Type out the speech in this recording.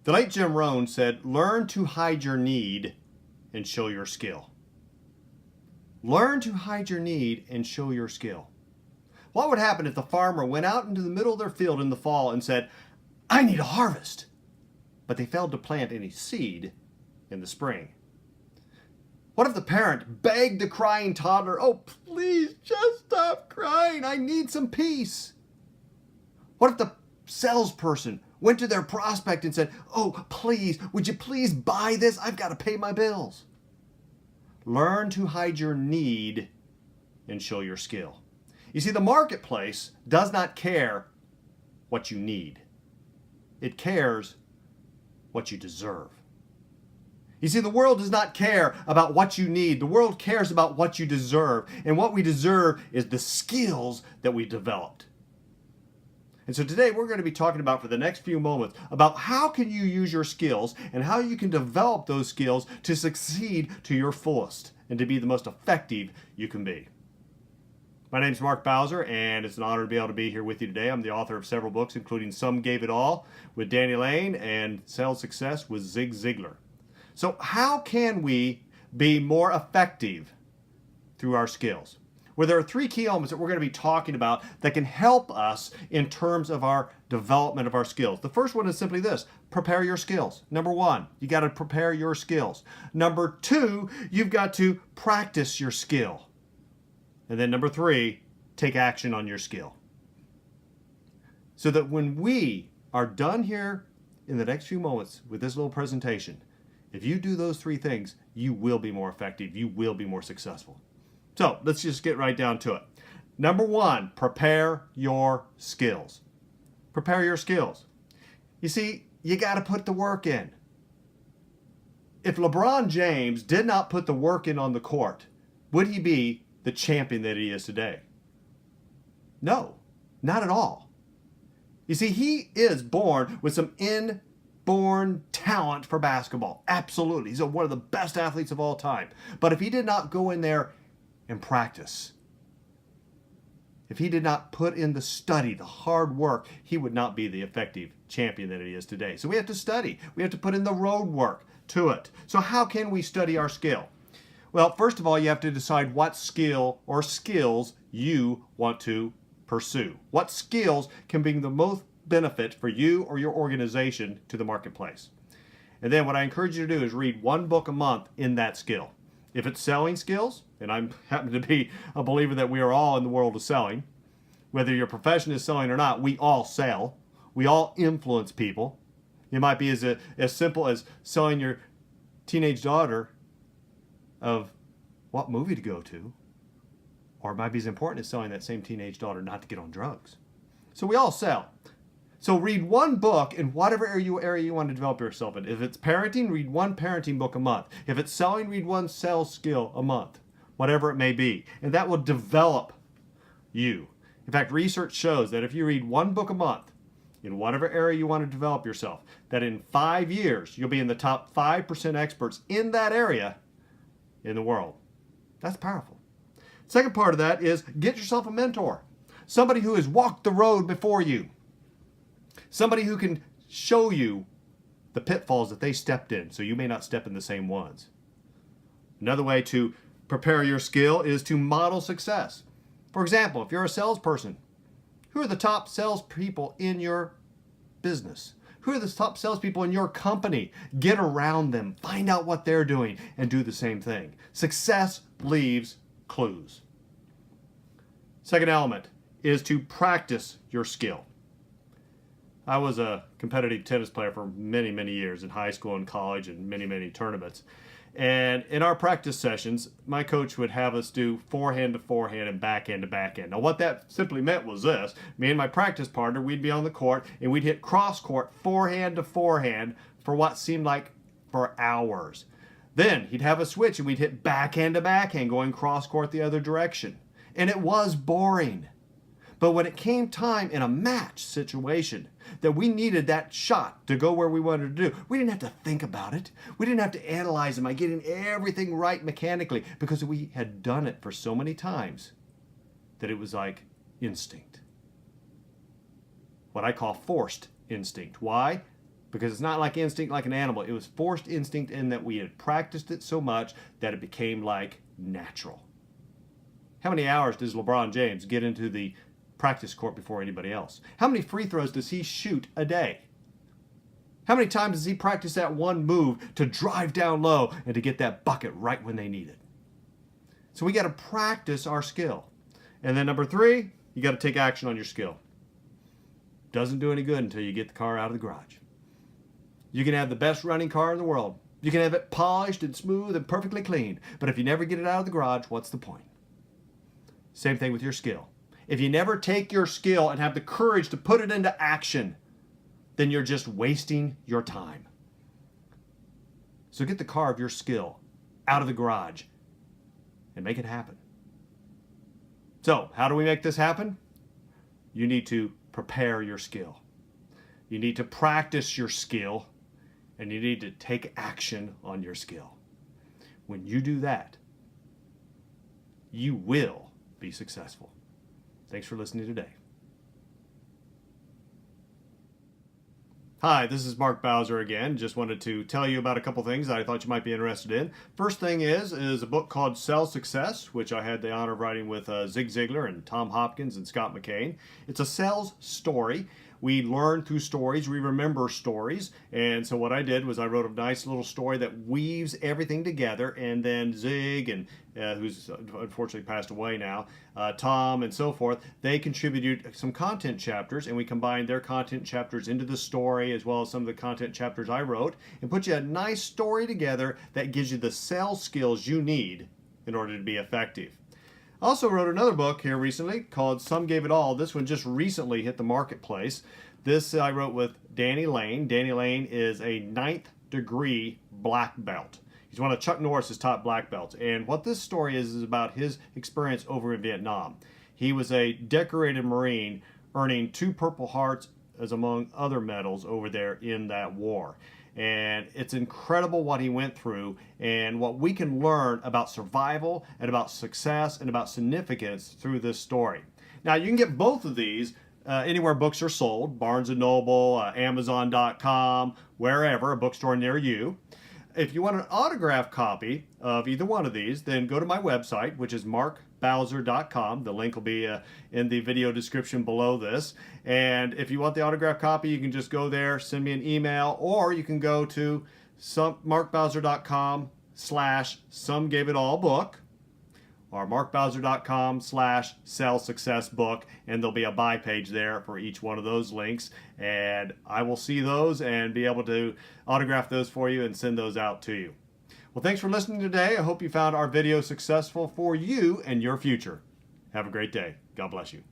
The late Jim Rohn said, learn to hide your need and show your skill. Learn to hide your need and show your skill. What would happen if the farmer went out into the middle of their field in the fall and said, I need a harvest, but they failed to plant any seed in the spring? What if the parent begged the crying toddler, oh, please just stop crying, I need some peace? What if the salesperson went to their prospect and said, oh, please, would you please buy this? I've got to pay my bills. Learn to hide your need and show your skill. You see, the marketplace does not care what you need. It cares what you deserve. You see, the world does not care about what you need. The world cares about what you deserve. And what we deserve is the skills that we developed. And so today we're going to be talking about, for the next few moments, about how can you use your skills and how you can develop those skills to succeed to your fullest and to be the most effective you can be. My name is Mark Bowser, and it's an honor to be able to be here with you today. I'm the author of several books, including Some Gave It All with Danny Lane and Sales Success with Zig Ziglar. So how can we be more effective through our skills? Well, there are three key elements that we're going to be talking about that can help us in terms of our development of our skills. The first one is simply this: prepare your skills. Number one, you got to prepare your skills. Number two, you've got to practice your skill. And then number three, take action on your skill. So that when we are done here in the next few moments with this little presentation, if you do those three things, you will be more effective. You will be more successful. So let's just get right down to it. Number one, prepare your skills. Prepare your skills. You see, you got to put the work in. If LeBron James did not put the work in on the court, would he be the champion that he is today? No, not at all. You see, he is born with some inborn talent for basketball. Absolutely. He's one of the best athletes of all time. But if he did not go in there and practice, if he did not put in the study, the hard work, he would not be the effective champion that he is today. So we have to study. We have to put in the road work to it. So how can we study our skill? Well, first of all, you have to decide what skill or skills you want to pursue. What skills can bring the most benefit for you or your organization to the marketplace. And then what I encourage you to do is read one book a month in that skill. If it's selling skills, and I happen to be a believer that we are all in the world of selling, whether your profession is selling or not, we all sell. We all influence people. It might be as simple as selling your teenage daughter of what movie to go to, or it might be as important as selling that same teenage daughter not to get on drugs. So we all sell. So read one book in whatever area you want to develop yourself in. If it's parenting, read one parenting book a month. If it's selling, read one sales skill a month, whatever it may be. And that will develop you. In fact, research shows that if you read one book a month in whatever area you want to develop yourself, that in 5 years, you'll be in the top 5% experts in that area in the world. That's powerful. Second part of that is get yourself a mentor. Somebody who has walked the road before you. Somebody who can show you the pitfalls that they stepped in so you may not step in the same ones. Another way to prepare your skill is to model success. For example, if you're a salesperson, who are the top salespeople in your business? Who are the top salespeople in your company? Get around them, find out what they're doing, and do the same thing. Success leaves clues. Second element is to practice your skill. I was a competitive tennis player for many, many years in high school and college and many, many tournaments. And in our practice sessions, my coach would have us do forehand to forehand and backhand to backhand. Now, what that simply meant was this. Me and my practice partner, we'd be on the court, and we'd hit cross-court forehand to forehand for what seemed like for hours. Then he'd have a switch, and we'd hit backhand to backhand, going cross-court the other direction. And it was boring. But when it came time in a match situation that we needed that shot to go where we wanted to do, we didn't have to think about it. We didn't have to analyze, am I getting everything right mechanically? Because we had done it for so many times that it was like instinct. What I call forced instinct. Why? because it's not like instinct like an animal. It was forced instinct in that we had practiced it so much that it became like natural. How many hours does LeBron James get into the practice court before anybody else? How many free throws does he shoot a day? How many times does he practice that one move to drive down low and to get that bucket right when they need it? So we got to practice our skill. And then number 3, you got to take action on your skill. Doesn't do any good until you get the car out of the garage. You can have the best running car in the world. You can have it polished and smooth and perfectly clean. But if you never get it out of the garage, what's the point? Same thing with your skill. If you never take your skill and have the courage to put it into action, then you're just wasting your time. So get the car of your skill out of the garage and make it happen. So, how do we make this happen? You need to prepare your skill. You need to practice your skill, and you need to take action on your skill. When you do that, you will be successful. Thanks for listening today. Hi, this is Mark Bowser again. Just wanted to tell you about a couple things that I thought you might be interested in. First thing is a book called Sell Success, which I had the honor of writing with Zig Ziglar and Tom Hopkins and Scott McCain. It's a sales story. We learn through stories, we remember stories, and so what I did was I wrote a nice little story that weaves everything together, and then Zig, and who's unfortunately passed away now, Tom and so forth, they contributed some content chapters, and we combined their content chapters into the story as well as some of the content chapters I wrote, and put you a nice story together that gives you the sales skills you need in order to be effective. I also wrote another book here recently called Some Gave It All. This one just recently hit the marketplace. This I wrote with Danny Lane. Danny Lane is a 9th degree black belt. He's one of Chuck Norris's top black belts. And what this story is about his experience over in Vietnam. He was a decorated Marine earning 2 Purple Hearts as among other medals over there in that war. And it's incredible what he went through and what we can learn about survival and about success and about significance through this story. Now, you can get both of these anywhere books are sold, Barnes & Noble, Amazon.com, wherever, a bookstore near you. If you want an autographed copy of either one of these, then go to my website, which is markbowser.com. The link will be in the video description below this. And if you want the autographed copy, you can just go there, send me an email, or you can go to markbowser.com/somegaveitallbook or markbowser.com/sellsuccessbook, and there'll be a buy page there for each one of those links, and I will see those and be able to autograph those for you and send those out to you. Well, thanks for listening today. I hope you found our video successful for you and your future. Have a great day. God bless you.